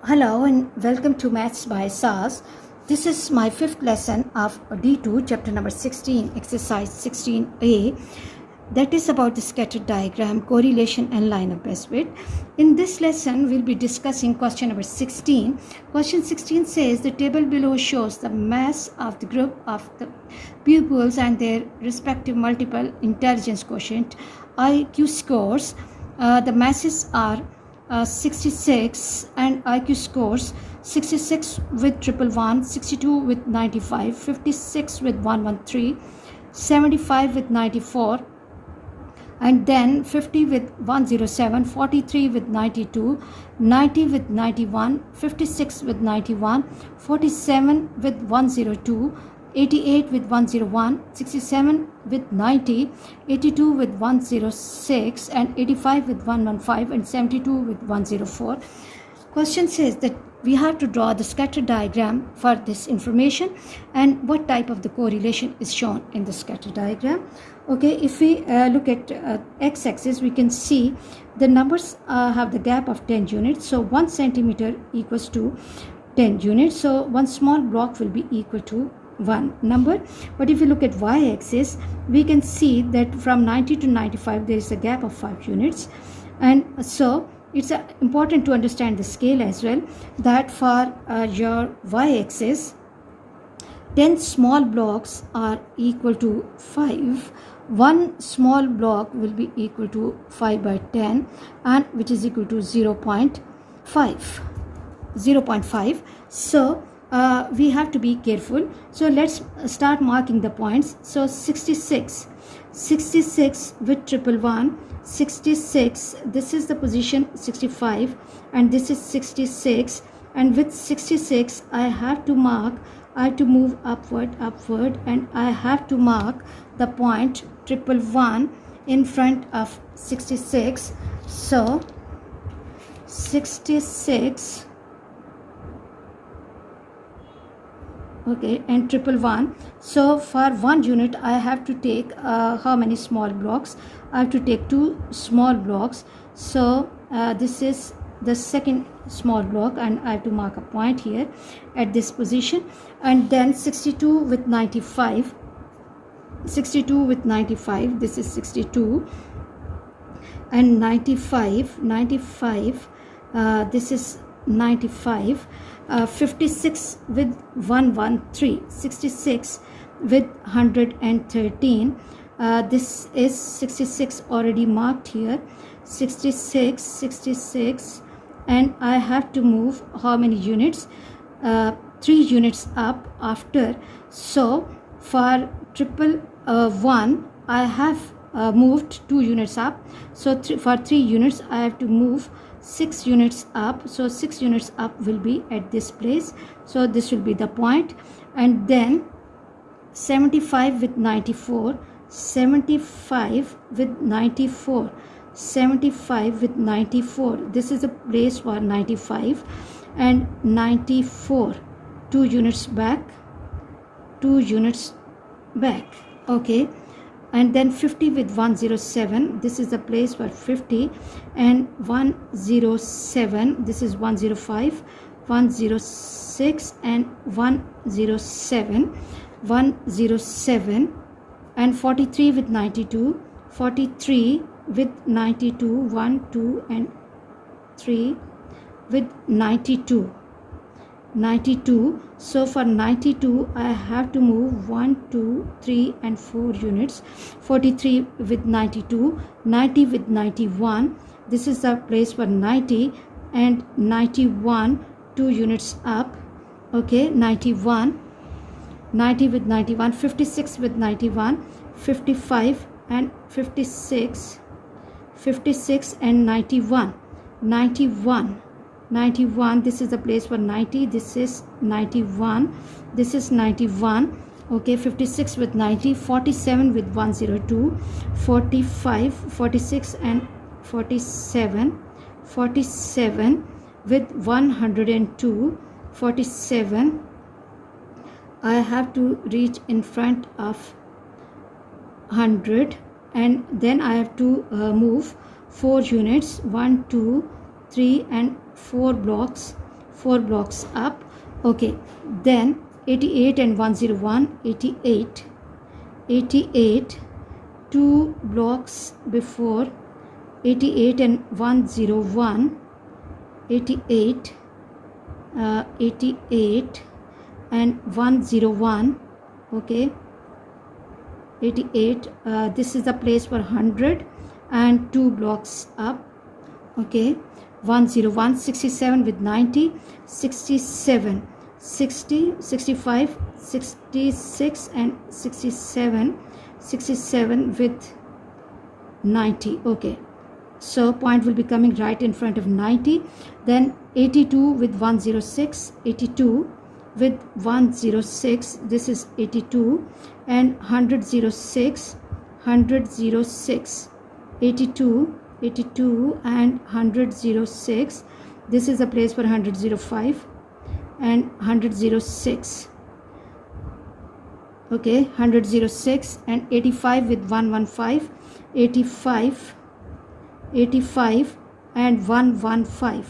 Hello and welcome to Maths by SAS. This is my fifth lesson of D2, chapter number 16, exercise 16a. That is about the scattered diagram, correlation and line of best fit. In this lesson, we'll be discussing question number 16. Question 16 says the table below shows the mass of the group of the pupils and their respective multiple intelligence quotient IQ scores. The masses are 66 and IQ scores 66 with 111, 62 with 95, 56 with 113, 75 with 94, and then 50 with 107, 43 with 92, 90 with 91, 56 with 91, 47 with 102, 88 with 101, 67 with 90, 82 with 106, and 85 with 115, and 72 with 104. Question says that we have to draw the scatter diagram for this information and what type of the correlation is shown in the scatter diagram. Okay, if we look at x-axis, we can see the numbers have the gap of 10 units. So 1 centimeter equals to 10 units. So one small block will be equal to one number. But if you look at y-axis, we can see that from 90 to 95 there is a gap of 5 units, and so it's important to understand the scale as well, that for your y-axis 10 small blocks are equal to 5. One small block will be equal to 5 by 10, and which is equal to 0.5. So we have to be careful. So let's start marking the points. So 66 with 111, 66, this is the position 65, and this is 66, and with 66 I have to move upward, and I have to mark the point 111 in front of 66. So 66, okay, and 111. So for 1 unit I have to take how many small blocks? I have to take 2 small blocks. So this is the second small block, and I have to mark a point here at this position. And then 62 with 95, this is 62, and 95, this is 95, 56 with 113, 66 with 113, this is 66 already marked here, 66, and I have to move how many units? 3 units up after. So for 111 I have moved 2 units up. So for 3 units I have to move 6 units up. So 6 units up will be at this place. So this will be the point. And then 75 with 94, 75 with 94, this is a place for 95, and 94, 2 units back, okay. And then 50 with 107, this is the place for 50, and 107, this is 105, 106, and 107, and 43 with 92, 43 with 92, 1, 2, and 3 with 92. So for 92 I have to move 1, 2, 3, and 4 units. 43 with 92, 90 with 91, this is the place for 90, and 91, 2 units up, okay. 90 with 91, 56 with 91, 55 and 56, and 91, this is the place for 90, this is 91, okay. 56 with 90, 47 with 102, 45, 46, and 47 with 102, 47, I have to reach in front of 100, and then I have to move 4 units, 1, 2, 3 and 4 blocks, 4 blocks up. Okay, then 88 and 101, 88, 2 blocks before, 88 and 101, 88, 88 and 101. Okay, 88, this is the place for 100 and 2 blocks up. Okay, 101, 67 with 90, 67, 60, 65, 66 and 67, 67 with 90. Okay, so point will be coming right in front of 90. Then 82 with 106, 82 with 106, this is 82, and 106, 106, 82, 82 and 106, this is the place for 105 and 106. Okay, 106 and 85 with 115, 85, 85 and 115.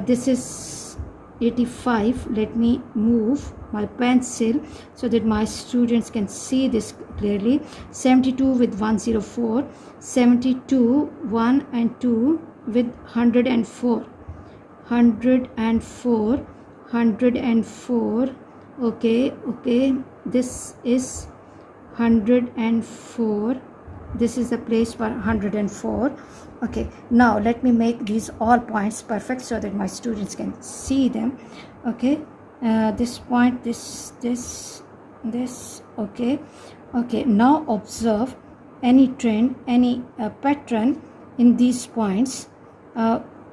This is 85. Let me move my pencil so that my students can see this clearly. 72 with 104, 72, 1 and 2 with 104, 104, 104. Okay, okay, this is 104. This is the place for 104. Okay, now let me make these all points perfect so that my students can see them. Okay, this point, this, okay. Okay, now observe any trend, any pattern in these points.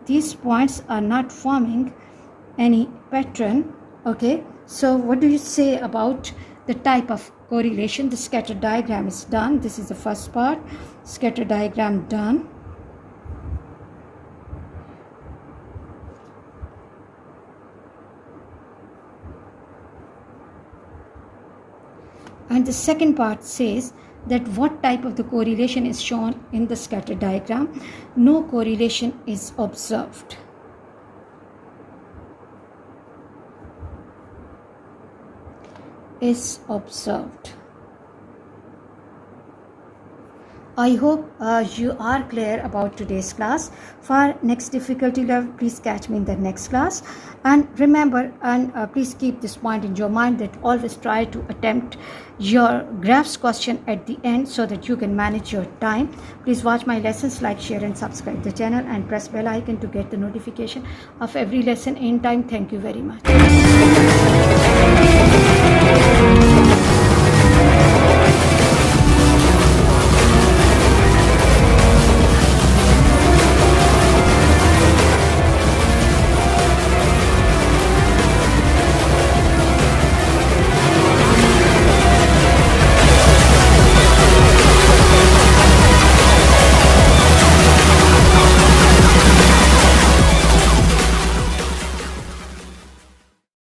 These points are not forming any pattern. Okay, so what do you say about the type of correlation? The scatter diagram is done. This is the first part. Scatter diagram done. And the second part says that what type of the correlation is shown in the scatter diagram. No correlation is observed. Is observed. I hope you are clear about today's class. For next difficulty level, please catch me in the next class. And remember, and please keep this point in your mind, that always try to attempt your graphs question at the end so that you can manage your time. Please watch my lessons, like, share and subscribe the channel, and press bell icon to get the notification of every lesson in time. Thank you very much.